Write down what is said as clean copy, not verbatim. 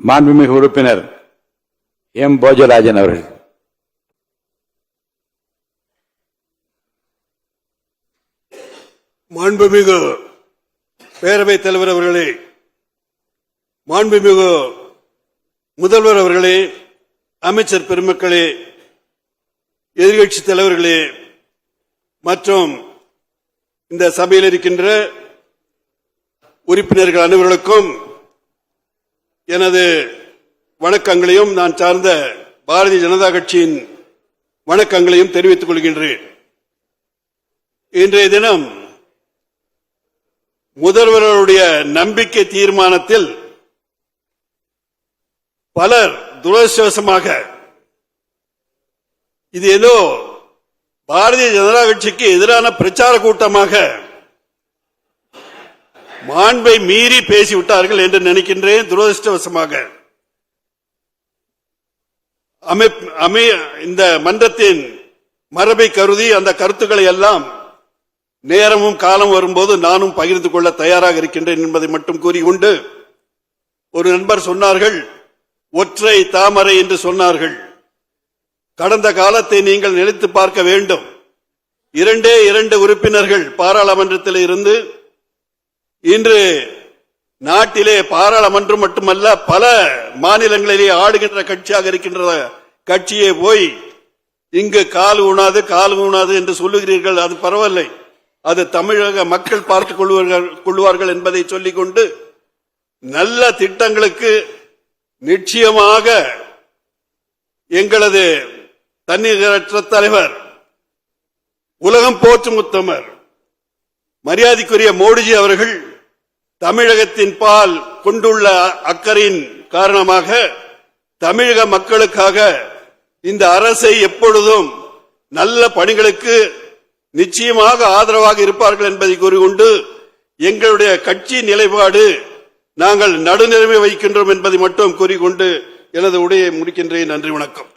மாண்புமிகு உறுப்பினர் எம் போஜராஜன் அவர்கள். மாண்புமிகு பேரவைத் தலைவர் அவர்களே, மாண்புமிகு முதல்வர் அவர்களே, அமைச்சர் பெருமக்களே, எதிர்க்கட்சி தலைவர்களே மற்றும் இந்த சபையில் இருக்கின்ற உறுப்பினர்கள் அனைவர்களுக்கும் எனது வணக்கங்களையும் நான் சார்ந்த பாரதிய ஜனதா கட்சியின் வணக்கங்களையும் தெரிவித்துக் கொள்கின்றேன். இன்றைய தினம் முதல்வர்களுடைய நம்பிக்கை தீர்மானத்தில் பலர் துரதிர்ஷ்டவசமாக இது ஏதோ பாரதிய ஜனதா கட்சிக்கு எதிரான பிரச்சார கூட்டமாக மாண்பை மீறி பேசிவிட்டார்கள் என்று நினைக்கின்றேன். துரதிர்ஷ்டவசமாக இந்த மன்றத்தின் மரபை கருதி அந்த கருத்துக்களை எல்லாம் நேரமும் காலம் வரும்போது நானும் பகிர்ந்து கொள்ள தயாராக இருக்கின்றேன் என்பதை மட்டும் கூறிக்கொண்டு, ஒரு நண்பர் சொன்னார்கள் ஒற்றை தாமரை என்று சொன்னார்கள். கடந்த காலத்தை நீங்கள் நினைத்து பார்க்க வேண்டும். 2 உறுப்பினர்கள் பாராளுமன்றத்தில் இருந்து இன்று நாட்டிலே பாராளுமன்றம் மட்டுமல்ல பல மாநிலங்களிலே ஆடுகின்ற கட்சியாக இருக்கின்ற கட்சியே போய் இங்கு கால் ஊனாது என்று சொல்லுகிறீர்கள். அது பரவாயில்லை, அது தமிழக மக்கள் பார்த்துக் கொள்வார்கள் என்பதை சொல்லிக்கொண்டு, நல்ல திட்டங்களுக்கு நிச்சயமாக எங்களது தன்னிகரற்ற தலைவர், உலகம் போற்றும் உத்தமர், மரியாதைக்குரிய மோடிஜி அவர்கள் தமிழகத்தின் பால் கொண்டுள்ள அக்கறையின் காரணமாக தமிழக மக்களுக்காக இந்த அரசை எப்பொழுதும் நல்ல பணிகளுக்கு நிச்சயமாக ஆதரவாக இருப்பார்கள் என்பதை கூறிக்கொண்டு, எங்களுடைய கட்சி நிலைப்பாடு நாங்கள் நடுநிலைமை வைக்கின்றோம் என்பதை மட்டும் கூறிக்கொண்டு எனது உரையை முடிக்கின்றேன். நன்றி, வணக்கம்.